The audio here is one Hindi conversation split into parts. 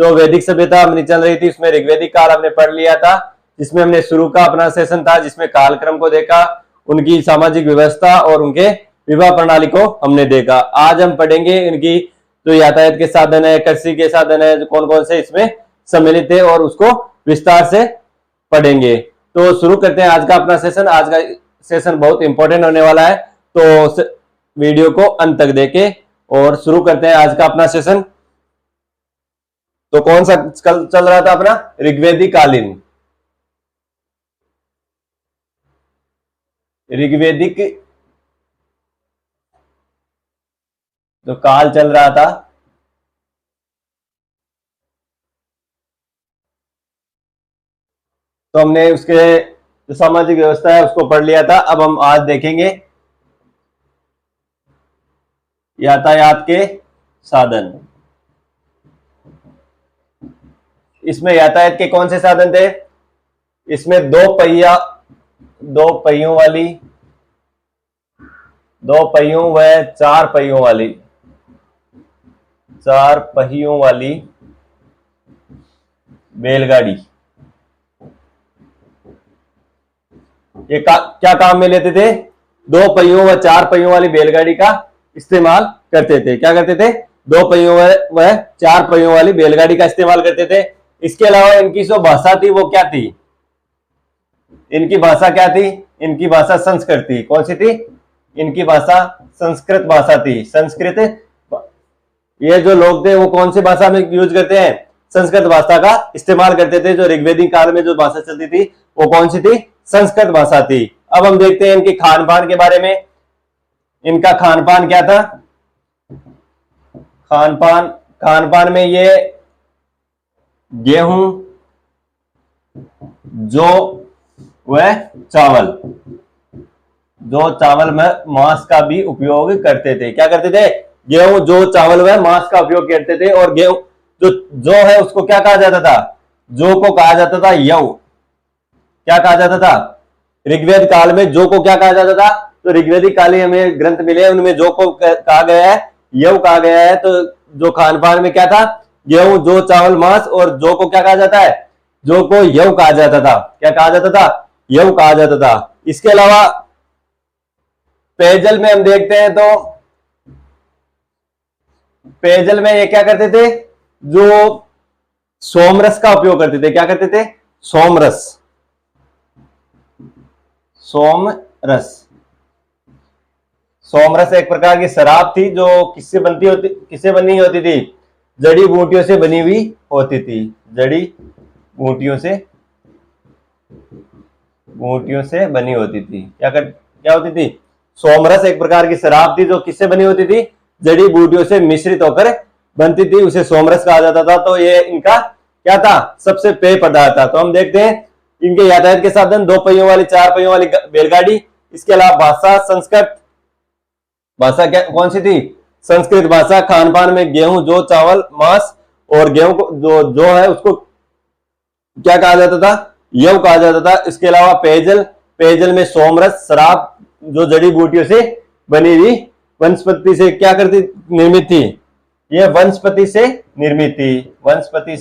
जो वैदिक सभ्यता अपनी चल रही थी उसमें ऋग्वैदिक काल हमने पढ़ लिया था, जिसमें हमने शुरू का अपना सेशन था जिसमें कालक्रम को देखा, उनकी सामाजिक व्यवस्था और उनके विवाह प्रणाली को हमने देखा। आज हम पढ़ेंगे इनकी जो यातायात के साधन है, कृषि के साधन है, कौन कौन से इसमें सम्मिलित है और उसको विस्तार से पढ़ेंगे। तो शुरू करते हैं आज का अपना सेशन। आज का सेशन बहुत इंपॉर्टेंट होने वाला है, तो वीडियो को अंत तक देखें और शुरू करते हैं आज का अपना सेशन। तो कौन सा चल रहा था अपना? ऋग्वेदिक कालीन, ऋग्वेदिक जो काल चल रहा था तो हमने उसके जो सामाजिक व्यवस्था है उसको पढ़ लिया था। अब हम आज देखेंगे यातायात के साधन। इसमें यातायात के कौन से साधन थे? इसमें दो पहियों वाली, दो पहियों व चार पहियों वाली बैलगाड़ी ये क्या काम में लेते थे? दो पहियों व चार पहियों वाली बैलगाड़ी का इस्तेमाल करते थे। क्या करते थे? दो पहियों व चार पहियों वाली बैलगाड़ी का इस्तेमाल करते थे। इसके अलावा इनकी जो भाषा थी वो क्या थी? इनकी भाषा क्या थी? इनकी भाषा संस्कृत थी। कौन सी थी? इनकी भाषा संस्कृत भाषा थी। संस्कृत, ये जो लोग थे वो कौन सी भाषा में यूज करते हैं? संस्कृत भाषा का इस्तेमाल करते थे। जो ऋग्वेदिक काल में जो भाषा चलती थी वो कौन सी थी? संस्कृत भाषा थी। अब हम देखते हैं इनके खान पान के बारे में। इनका खान पान क्या था? खान पान में ये गेहूं, जौ व चावल में मांस का भी उपयोग करते थे। क्या करते थे? गेहूं, जौ, चावल व मांस का उपयोग करते थे। और गेहूं जो है उसको क्या कहा जाता था? जौ को कहा जाता था यव। क्या कहा जाता था? ऋग्वेद काल में जौ को क्या कहा जाता था? तो ऋग्वेदिक काल में हमें ग्रंथ मिले, उनमें जौ को कहा गया है यव कहा गया है। तो जो खान पान में क्या था? गेहूं, जौ, चावल, मांस। और जौ को क्या कहा जाता है? जौ को यव कहा जाता था। क्या कहा जाता था? यव कहा जाता था। इसके अलावा पेयजल में हम देखते हैं तो पेयजल में ये क्या करते थे? जो सोमरस का उपयोग करते थे। क्या करते थे? सोमरस। सोमरस एक प्रकार की शराब थी जो किससे बनी होती थी? जड़ी बूटियों से बनी हुई होती थी। जड़ी बूटियों से बनी होती थी। क्या होती थी? सोमरस एक प्रकार की शराब थी जो किससे बनी होती थी? जड़ी बूटियों से मिश्रित होकर बनती थी, उसे सोमरस कहा जाता था। तो ये इनका क्या था? सबसे पेय पदार्थ था। तो हम देखते हैं इनके यातायात के साधन, दो पहियों वाली, चार पहियों वाली बैलगाड़ी। इसके अलावा भाषा संस्कृत भाषा क्या कौन सी थी? संस्कृत भाषा। खान पान में गेहूं, जौ, चावल, मांस। और गेहूं को जो है उसको क्या कहा जाता था? यव कहा जाता था। इसके अलावा पेयजल में सोमरस शराब जो जड़ी बूटियों से बनी हुई वनस्पति से क्या करती निर्मित थी? यह वनस्पति से निर्मित थी। वनस्पति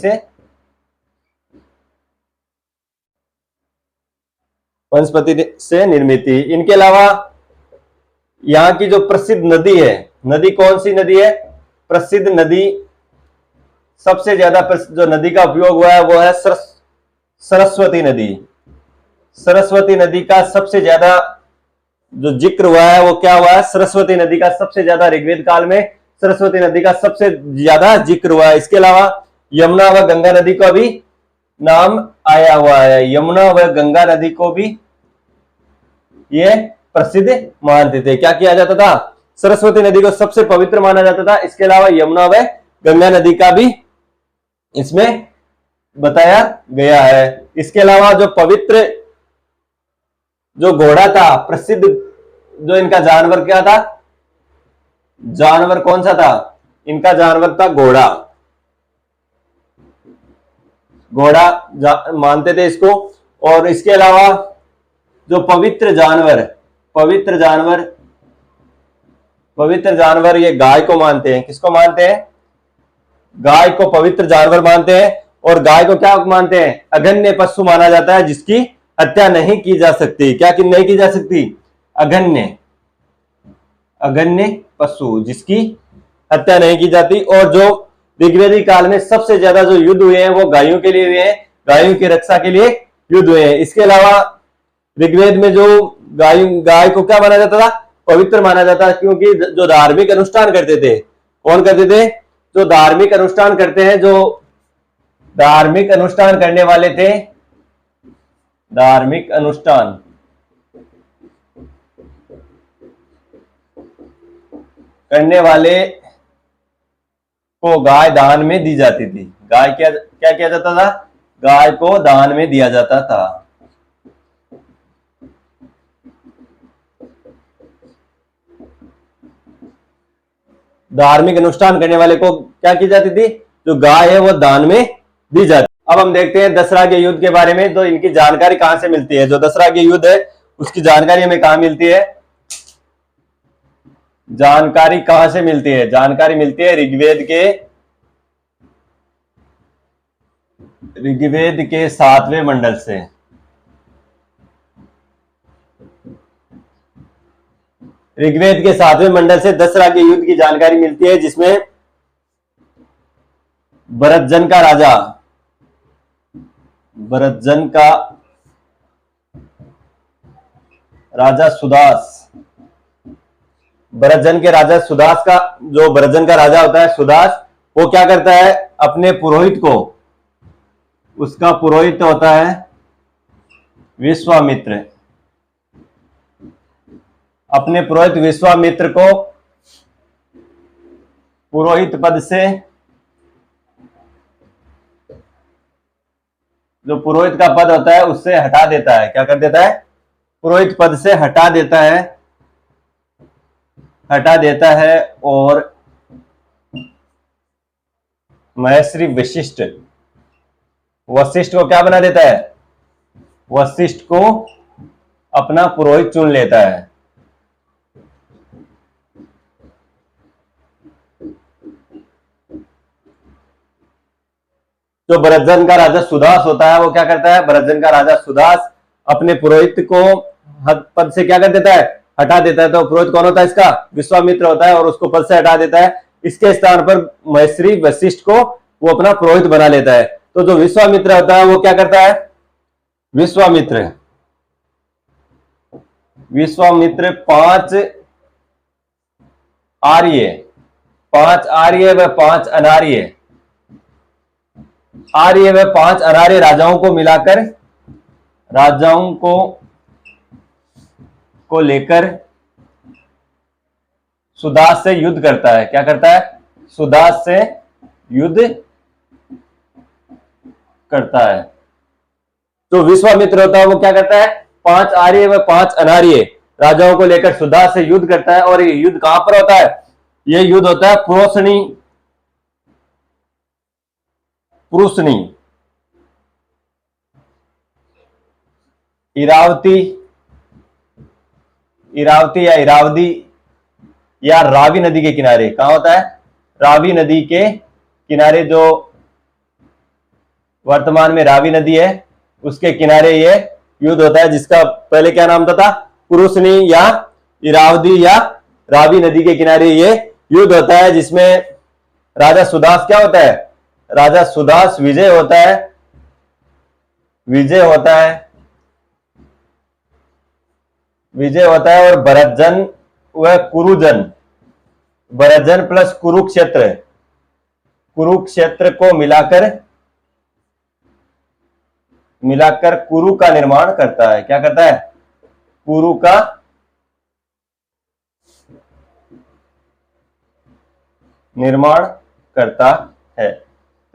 से निर्मित थी। इनके अलावा यहाँ की जो प्रसिद्ध नदी है, नदी कौन सी नदी है? प्रसिद्ध नदी, सबसे ज्यादा जो नदी का उपयोग हुआ है वो है सरस्वती नदी। सरस्वती नदी का सबसे ज्यादा जो जिक्र हुआ है वो क्या हुआ है? सरस्वती नदी का सबसे ज्यादा ऋग्वेद काल में सरस्वती नदी का सबसे ज्यादा जिक्र हुआ है। इसके अलावा यमुना व गंगा नदी का भी नाम आया हुआ है। यमुना व गंगा नदी को भी ये प्रसिद्ध मानते थे। क्या किया जाता था? सरस्वती नदी को सबसे पवित्र माना जाता था। इसके अलावा यमुना व गंगा नदी का भी इसमें बताया गया है। इसके अलावा जो पवित्र जो घोड़ा था, प्रसिद्ध जो इनका जानवर क्या था? जानवर कौन सा था? इनका जानवर था घोड़ा। मानते थे इसको। और इसके अलावा जो पवित्र जानवर ये गाय को मानते हैं। किसको मानते हैं? गाय को पवित्र जानवर मानते हैं और गाय को क्या मानते हैं? अगन्य पशु माना जाता है जिसकी हत्या नहीं की जा सकती। क्या कि नहीं की जा सकती? अगन्य, अगन्य पशु जिसकी हत्या नहीं की जाती। और जो ऋग्वेदिक काल में सबसे ज्यादा जो युद्ध हुए हैं वो गायों के लिए हुए हैं, गायों की रक्षा के लिए युद्ध हुए हैं। इसके अलावा ऋग्वेद में जो गाय को क्या माना जाता था? पवित्र माना जाता, क्योंकि जो धार्मिक अनुष्ठान करते थे, कौन करते थे? जो धार्मिक अनुष्ठान करते हैं, जो धार्मिक अनुष्ठान करने वाले थे, धार्मिक अनुष्ठान करने वाले को गाय दान में दी जाती थी। गाय क्या क्या किया जाता था? गाय को दान में दिया जाता था। धार्मिक अनुष्ठान करने वाले को क्या की जाती थी? जो गाय है वो दान में दी जाती। अब हम देखते हैं दसरा के युद्ध के बारे में। तो इनकी जानकारी कहां से मिलती है? जो दसरा के युद्ध है उसकी जानकारी हमें कहां मिलती है? जानकारी कहां से मिलती है? जानकारी मिलती है ऋग्वेद के 7वें मंडल से। ऋग्वेद के 7वें मंडल से दसरा के युद्ध की जानकारी मिलती है, जिसमें भरतजन का राजा सुदास, भरतजन के राजा सुदास का, जो भरतजन का राजा होता है सुदास, वो क्या करता है? अपने पुरोहित को, उसका पुरोहित होता है विश्वामित्र, अपने पुरोहित विश्वामित्र को पुरोहित पद से, जो पुरोहित का पद होता है उससे हटा देता है। क्या कर देता है? पुरोहित पद से हटा देता है और महर्षि वशिष्ठ को क्या बना देता है? वशिष्ठ को अपना पुरोहित चुन लेता है। जो भरतजन का राजा सुदास होता है वो क्या करता है? भरतजन का राजा सुदास अपने पुरोहित को पद से क्या कर देता है? हटा देता है। तो पुरोहित कौन होता है? इसका विश्वामित्र होता है और उसको पद से हटा देता है। इसके स्थान पर महर्षि वशिष्ठ को वो अपना पुरोहित बना लेता है। तो जो विश्वामित्र होता है वो क्या करता है? विश्वामित्र 5 आर्य व 5 अनार्य, आर्य व 5 अनार्य राजाओं को मिलाकर, राजाओं को लेकर सुदास से युद्ध करता है। क्या करता है? सुदास से युद्ध करता है। तो विश्वामित्र होता है वो क्या करता है? 5 आर्य व 5 अनार्य राजाओं को लेकर सुदास से युद्ध करता है। और ये युद्ध कहां पर होता है? ये युद्ध होता है पुरुषनी, इरावती या इरावदी या रावी नदी के किनारे। कहां होता है? रावी नदी के किनारे, जो वर्तमान में रावी नदी है उसके किनारे ये युद्ध होता है, जिसका पहले क्या नाम था? पुरुषनी या इरावदी या रावी नदी के किनारे ये युद्ध होता है, जिसमें राजा सुदास क्या होता है? राजा सुदास विजय होता है और भरतजन व कुरुजन, भरतजन प्लस कुरुक्षेत्र को मिलाकर कुरु का निर्माण करता है। क्या करता है? कुरु का निर्माण करता है।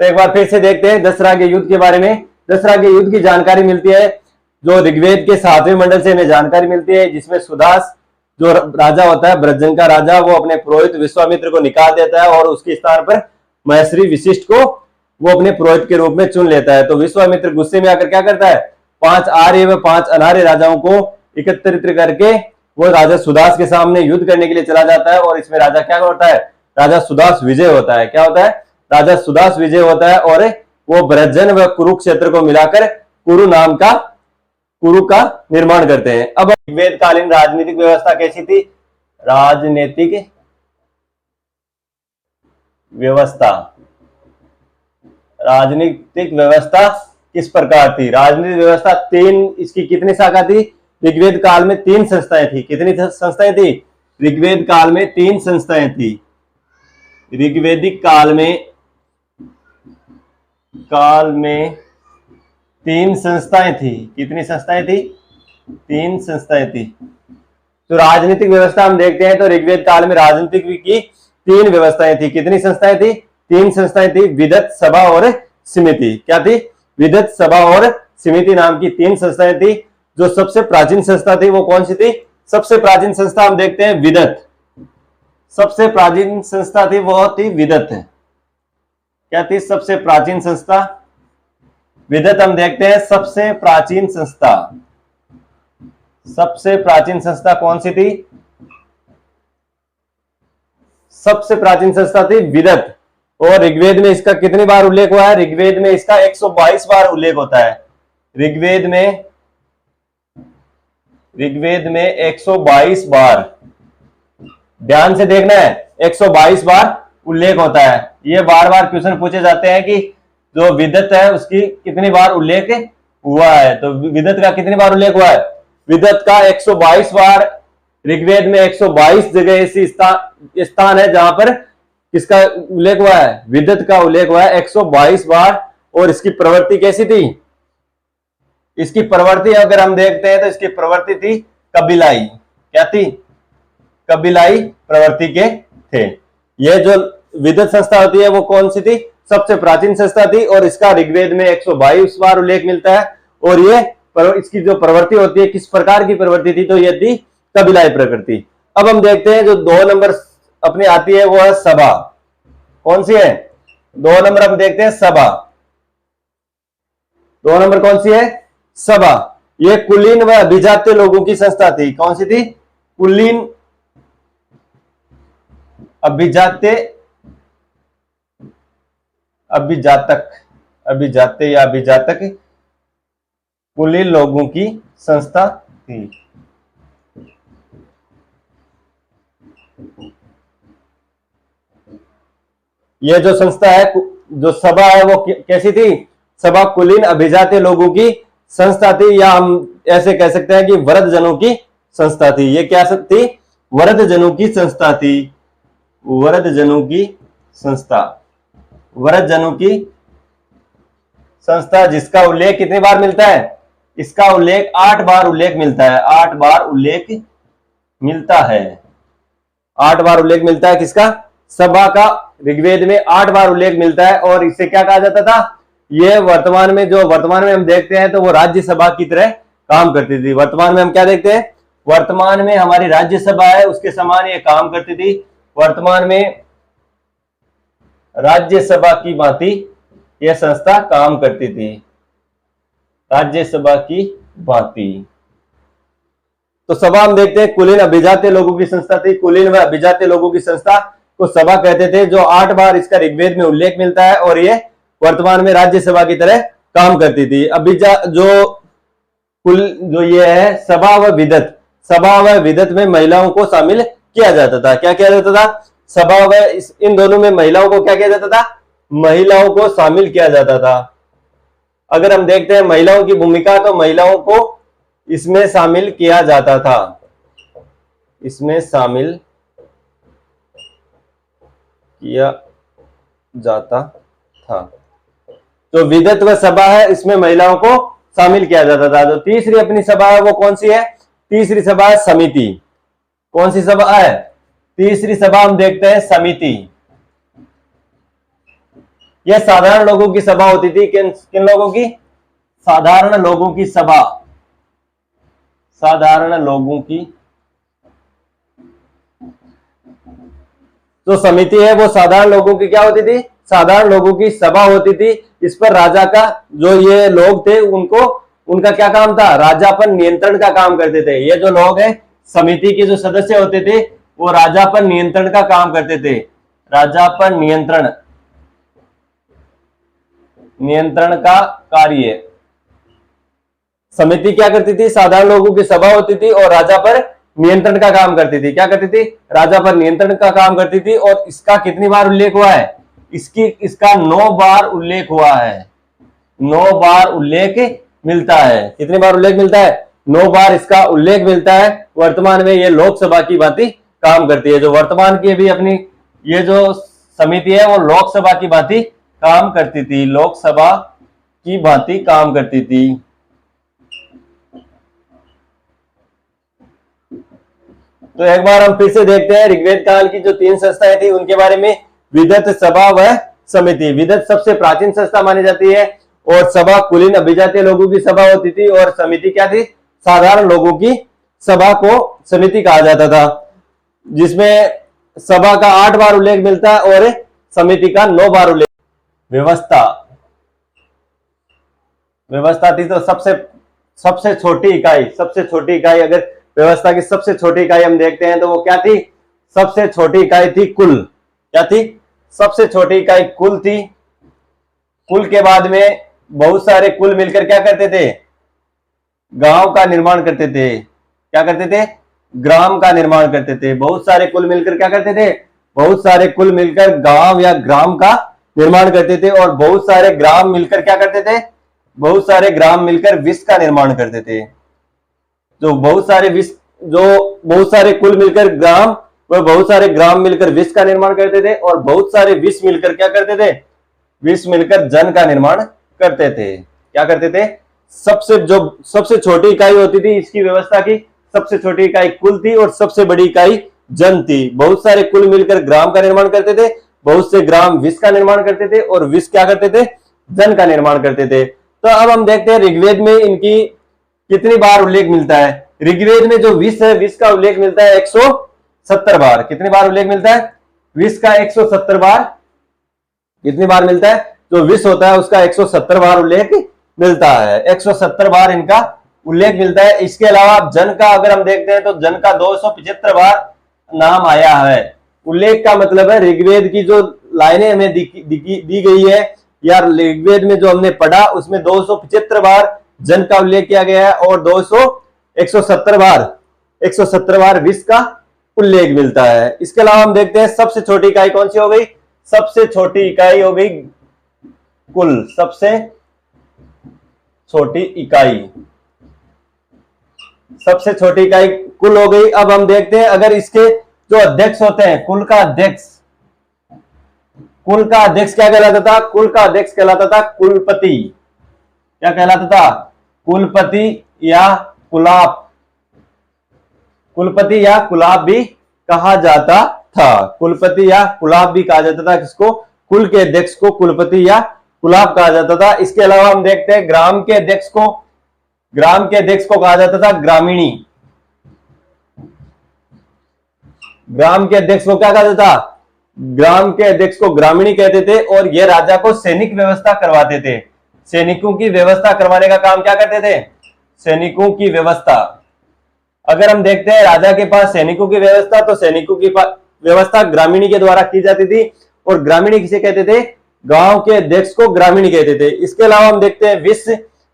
तो एक बार फिर से देखते हैं दसरा के युद्ध के बारे में। दसरा के युद्ध की जानकारी मिलती है जो ऋग्वेद के 7वें मंडल से हमें जानकारी मिलती है, जिसमें सुदास जो राजा होता है, भरतजन का राजा, वो अपने पुरोहित विश्वामित्र को निकाल देता है और उसके स्थान पर महर्षि वशिष्ठ को वो अपने पुरोहित के रूप में चुन लेता है। तो विश्वामित्र गुस्से में आकर क्या करता है? 5 आर्य व 5 अनार्य राजाओं को एकत्रित करके वो राजा सुदास के सामने युद्ध करने के लिए चला जाता है और इसमें राजा क्या होता है? राजा सुदास विजय होता है। क्या होता है? राजा सुदास विजय होता है और वो ब्रजन व कुरुक्षेत्र को मिलाकर कुरु का निर्माण करते हैं। अब ऋग्वेद कालीन राजनीतिक व्यवस्था कैसी थी? राजनीतिक व्यवस्था किस प्रकार थी? राजनीतिक व्यवस्था इसकी कितनी शाखा थी? ऋग्वेद काल में 3 संस्थाएं थी। कितनी संस्थाएं थी? ऋग्वेद काल में 3 संस्थाएं थी। ऋग्वेदिक काल में 3 संस्थाएं थी। कितनी संस्थाएं थी? 3 संस्थाएं थी। तो राजनीतिक व्यवस्था हम देखते हैं तो ऋग्वेद काल में राजनीतिक की 3 व्यवस्थाएं थी। कितनी संस्थाएं थी? 3 संस्थाएं थी। विदत, सभा और समिति। क्या थी? विदत, सभा और समिति नाम की 3 संस्थाएं थी। जो सबसे प्राचीन संस्था थी वो कौन सी थी? सबसे प्राचीन संस्था हम देखते हैं विदत। सबसे प्राचीन संस्था थी वो थी विदत। क्या थी सबसे प्राचीन संस्था? विदत। हम देखते हैं सबसे प्राचीन संस्था कौन सी थी? सबसे प्राचीन संस्था थी विदत। और ऋग्वेद में इसका कितनी बार उल्लेख हुआ है? ऋग्वेद में इसका 122 बार उल्लेख होता है। ऋग्वेद में 122 बार, ध्यान से देखना है, 122 बार उल्लेख होता है। ये बार बार क्वेश्चन पूछे जाते हैं कि जो विदत है उसकी कितनी बार उल्लेख हुआ है। तो विदत का कितनी बार उल्लेख हुआ है? विदत का 122 बार। ऋग्वेद में 122 जगह ऐसी स्थान है जहां पर किसका उल्लेख हुआ है? विदत का उल्लेख हुआ है 122 बार। और इसकी प्रवृत्ति कैसी थी? इसकी प्रवृत्ति अगर हम देखते हैं तो इसकी प्रवृत्ति थी कबीलाई। क्या थी? कबीलाई प्रवृत्ति के थे। यह जो विदत संस्था होती है वो कौन सी थी? सबसे प्राचीन संस्था थी। और इसका ऋग्वेद में 122 बार उल्लेख मिलता है। और ये इसकी जो प्रवृत्ति होती है किस प्रकार की प्रवृत्ति थी? तो यह थी कबीलाई प्रकृति। अब हम देखते हैं जो 2 नंबर अपनी आती है वो है सभा। कौन सी है? 2 नंबर हम देखते हैं सभा। 2 नंबर कौन सी है? सभा। ये कुलीन व अभिजात्य लोगों की संस्था थी। कौन सी थी? कुलीन, अभिजातक कुलीन लोगों की संस्था थी। यह जो संस्था है, जो सभा है वो कैसी थी? सभा कुलीन अभिजात्य लोगों की संस्था थी, या हम ऐसे कह सकते हैं कि वृद्धजनों की संस्था थी। ये क्या थी? वृद्धजनों की संस्था थी। वृद्धजनों की संस्था जिसका उल्लेख कितनी बार मिलता है? इसका उल्लेख 8 बार उल्लेख मिलता है। 8 बार उल्लेख मिलता है। 8 बार उल्लेख मिलता है किसका? सभा का ऋग्वेद में 8 बार उल्लेख मिलता है। और इसे क्या कहा जाता था? ये वर्तमान में हम देखते हैं तो वो राज्यसभा की तरह काम करती थी। वर्तमान में हम क्या देखते हैं? वर्तमान में हमारी राज्यसभा है उसके समान ये काम करती थी। वर्तमान में राज्यसभा की भांति यह संस्था काम करती थी। राज्यसभा की भांति। तो सभा हम देखते हैं कुलीन अभिजात्य लोगों की संस्था थी। कुलीन व अभिजात्य लोगों की संस्था को सभा कहते थे। जो 8 बार इसका ऋग्वेद में उल्लेख मिलता है और ये वर्तमान में राज्यसभा की तरह काम करती थी। जो ये है सभा व विदत में महिलाओं को शामिल किया जाता था। क्या किया जाता था? सभा व इन दोनों में महिलाओं को क्या किया जाता था? महिलाओं को शामिल किया जाता था। अगर हम देखते हैं महिलाओं की भूमिका तो महिलाओं को इसमें शामिल किया जाता था। इसमें शामिल किया जाता था। तो विदत व सभा है इसमें महिलाओं को शामिल किया जाता था। जो तीसरी अपनी सभा है वो कौन सी है? तीसरी सभा है समिति। कौन सी सभा है? तीसरी सभा हम देखते हैं समिति। यह साधारण लोगों की सभा होती थी। किन लोगों की? साधारण लोगों की सभा। साधारण लोगों की जो समिति है वो साधारण लोगों की क्या होती थी? साधारण लोगों की सभा होती थी। इस पर राजा का जो ये लोग थे उनका क्या काम था? राजा पर नियंत्रण का काम करते थे। ये जो लोग हैं समिति के जो सदस्य होते थे वो राजा पर नियंत्रण का काम करते थे। राजा पर नियंत्रण नियंत्रण का कार्य। समिति क्या करती थी? साधारण लोगों की सभा होती थी और राजा पर नियंत्रण का काम करती थी। क्या करती थी? राजा पर नियंत्रण का काम करती थी। और इसका कितनी बार उल्लेख हुआ है? इसका 9 बार उल्लेख हुआ है। 9 बार उल्लेख मिलता है। कितनी बार उल्लेख मिलता है? 9 बार इसका उल्लेख मिलता है। वर्तमान में ये लोकसभा की भांति काम करती है। जो वर्तमान की भी अपनी ये जो समिति है वो लोकसभा की भांति काम करती थी। लोकसभा की भांति काम करती थी। तो एक बार हम फिर से देखते हैं ऋग्वेद काल की जो 3 संस्थाएं थी उनके बारे में। विदत, सभा व समिति। विदत सबसे प्राचीन संस्था मानी जाती है और सभा कुलीन अभिजातीय लोगों की सभा होती थी और समिति क्या थी? साधारण लोगों की सभा को समिति कहा जाता था, जिसमें सभा का 8 बार उल्लेख मिलता है और समिति का 9 बार उल्लेख। व्यवस्था, व्यवस्था थी तो सबसे छोटी इकाई अगर व्यवस्था की सबसे छोटी इकाई हम देखते हैं तो वो क्या थी? सबसे छोटी इकाई थी कुल। क्या थी? सबसे छोटी इकाई कुल थी। कुल के बाद में बहुत सारे कुल मिलकर क्या करते थे? गांव का निर्माण करते थे। क्या करते थे? ग्राम का निर्माण करते थे। बहुत सारे कुल मिलकर क्या करते थे? बहुत सारे कुल मिलकर गांव या ग्राम का निर्माण करते थे। और बहुत सारे ग्राम मिलकर क्या करते थे? बहुत सारे ग्राम मिलकर विश्व का निर्माण करते थे। जो बहुत सारे कुल मिलकर ग्राम, वह बहुत सारे ग्राम मिलकर विश्व का निर्माण करते थे। और बहुत सारे विश्व मिलकर क्या करते थे? विश्व मिलकर जन का निर्माण करते थे। क्या करते थे? सबसे छोटी इकाई होती थी इसकी व्यवस्था की, सबसे छोटी इकाई कुल थी और सबसे बड़ी इकाई जन थी। बहुत सारे कुल मिलकर ग्राम का निर्माण करते थे, बहुत से ग्राम विश्व का निर्माण करते थे और विश्व क्या करते थे? जन का निर्माण करते थे। तो अब हम देखते हैं ऋग्वेद में इनकी कितनी बार उल्लेख मिलता है। ऋग्वेद में जो विश्व है, विश्व का उल्लेख मिलता है 170 बार। कितनी बार उल्लेख मिलता है? विश्व का 170 बार। कितनी बार मिलता है? जो विश्व होता है उसका 170 बार उल्लेख मिलता है। 170 बार इनका उल्लेख मिलता है। इसके अलावा जन का अगर हम देखते हैं तो जन का 275 बार नाम आया है। उल्लेख का मतलब है ऋग्वेद की जो लाइनें हमें दी गई है या ऋग्वेद में जो हमने पढ़ा उसमें 275 बार जन का उल्लेख किया गया है और 170 बार विश्व का उल्लेख मिलता है। इसके अलावा हम देखते हैं सबसे छोटी इकाई कौन सी हो गई? सबसे छोटी इकाई हो गई कुल। सबसे छोटी इकाई कुल हो गई। अब हम देखते हैं अगर इसके जो अध्यक्ष होते हैं, कुल का अध्यक्ष क्या कहलाता था? कुल का अध्यक्ष कहलाता था कुलपति। क्या कहलाता था? कुलपति या कुलाप। कुलपति या कुलाप भी कहा जाता था। कुलपति या कुलाप भी कहा जाता था। किसको? कुल के अध्यक्ष को कुलपति या कुलाप कहा जाता था। इसके अलावा हम देखते हैं ग्राम के अध्यक्ष को कहा जाता था ग्रामीणी। ग्राम के अध्यक्ष को क्या कहा जाता था? ग्राम के अध्यक्ष को ग्रामीणी कहते थे। और यह राजा को सैनिक व्यवस्था करवाते थे। सैनिकों की व्यवस्था करवाने का काम क्या करते थे? सैनिकों की व्यवस्था। अगर हम देखते हैं राजा के पास सैनिकों की व्यवस्था, तो सैनिकों की व्यवस्था ग्रामीणी के द्वारा की जाती थी। और ग्रामीणी किसे कहते थे? गांव के अध्यक्ष को ग्रामीणी कहते थे। इसके अलावा हम देखते हैं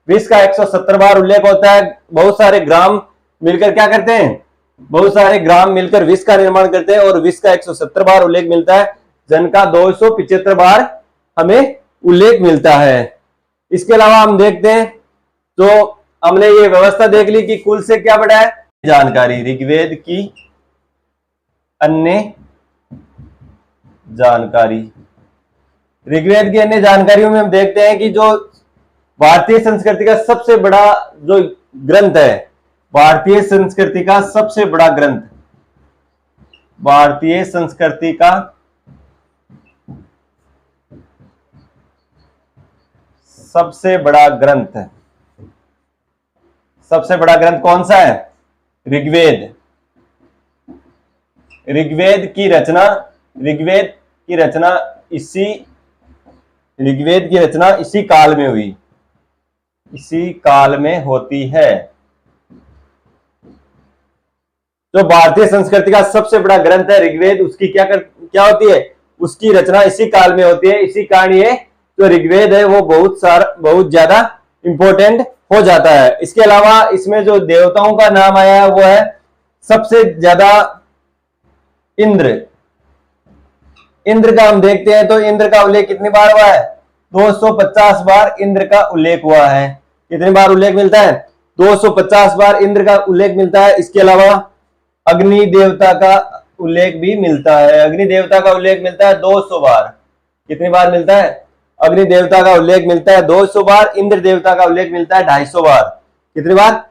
विश्व का 170 बार उल्लेख होता है। बहुत सारे ग्राम मिलकर क्या करते हैं? बहुत सारे ग्राम मिलकर विश्व का निर्माण करते हैं और विश्व का 170 बार उल्लेख मिलता है। जन का 275 बार हमें उल्लेख मिलता है। इसके अलावा हम देखते हैं तो हमने ये व्यवस्था देख ली कि कुल से क्या बड़ा है। जानकारी, ऋग्वेद की अन्य जानकारी। ऋग्वेद की अन्य जानकारियों में हम देखते हैं कि जो भारतीय संस्कृति का सबसे बड़ा जो ग्रंथ है, भारतीय संस्कृति का सबसे बड़ा ग्रंथ, भारतीय संस्कृति का सबसे बड़ा ग्रंथ, सबसे बड़ा ग्रंथ कौन सा है? ऋग्वेद। ऋग्वेद की रचना इसी काल में हुई, इसी काल में होती है। जो भारतीय संस्कृति का सबसे बड़ा ग्रंथ है ऋग्वेद, उसकी क्या होती है? उसकी रचना इसी काल में होती है। इसी कारण ये जो ऋग्वेद है वो बहुत ज्यादा इंपॉर्टेंट हो जाता है। इसके अलावा इसमें जो देवताओं का नाम आया है वो है सबसे ज्यादा इंद्र। इंद्र का हम देखते हैं तो इंद्र का उल्लेख कितनी बार हुआ है? 250 बार इंद्र का उल्लेख हुआ है। कितनी बार उल्लेख मिलता है? 250 बार इंद्र का उल्लेख मिलता है। इसके अलावा अग्नि देवता का उल्लेख भी मिलता है। अग्नि देवता का उल्लेख मिलता है 200 बार। कितनी बार मिलता है? अग्नि देवता का उल्लेख मिलता है 200 बार। इंद्र देवता का उल्लेख मिलता है 250 बार। कितनी बार?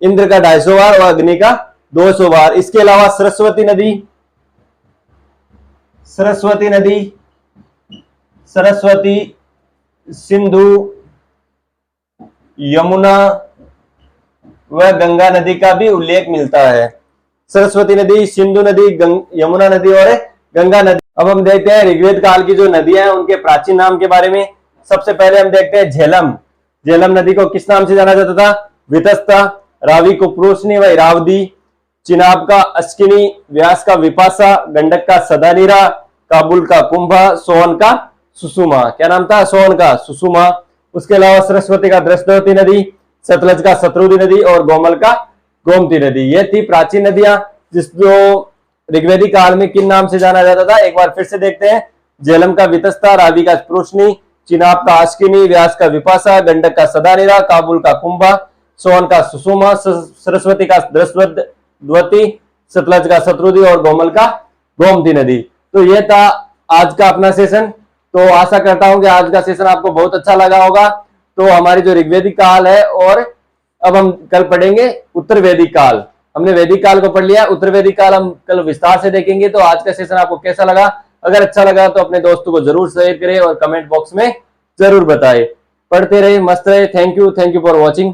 इंद्र का 250 बार और अग्नि का 200 बार। इसके अलावा सरस्वती नदी, सिंधु, यमुना व गंगा नदी का भी उल्लेख मिलता है। सरस्वती नदी, सिंधु नदी, यमुना नदी और गंगा नदी। अब हम देखते हैं ऋग्वेद काल की जो नदियां हैं उनके प्राचीन नाम के बारे में। सबसे पहले हम देखते हैं झेलम। झेलम नदी को किस नाम से जाना जाता था? वितस्ता, रावी को प्रोशनी व इरावदी, चिनाब का अश्किनी, व्यास का विपाशा, गंडक का सदानीरा, काबुल का कुंभा, सोन का सुषुमा। क्या नाम था? सोन का सुषुमा। उसके अलावा सरस्वती का दृष्टवती नदी, सतलज का शत्रुदी नदी और गोमल का गोमती नदी। ये थी प्राचीन नदियां जो ऋग्वेदिक काल में किन नाम से जाना जाता था। एक बार फिर से देखते हैं। झेलम का वितस्ता, रावी का प्रोशनी, चिनाब का अश्किनी, व्यास का विपाशा, गंडक का सदानीरा, काबुल का कुंभा, सोन का सुषुमा, सरस्वती का दृष्टवती, सतलज का शत्रुदी और गोमल का गोमती नदी। तो ये था आज का अपना सेशन। तो आशा करता हूं कि आज का सेशन आपको बहुत अच्छा लगा होगा। तो हमारी जो ऋग्वेदिक काल है और अब हम कल पढ़ेंगे उत्तर वैदिक काल। हमने वैदिक काल को पढ़ लिया, उत्तर वैदिक काल हम कल विस्तार से देखेंगे। तो आज का सेशन आपको कैसा लगा? अगर अच्छा लगा तो अपने दोस्तों को जरूर शेयर करें और कमेंट बॉक्स में जरूर बताएं। पढ़ते रहे, मस्त रहे। Thank you for watching.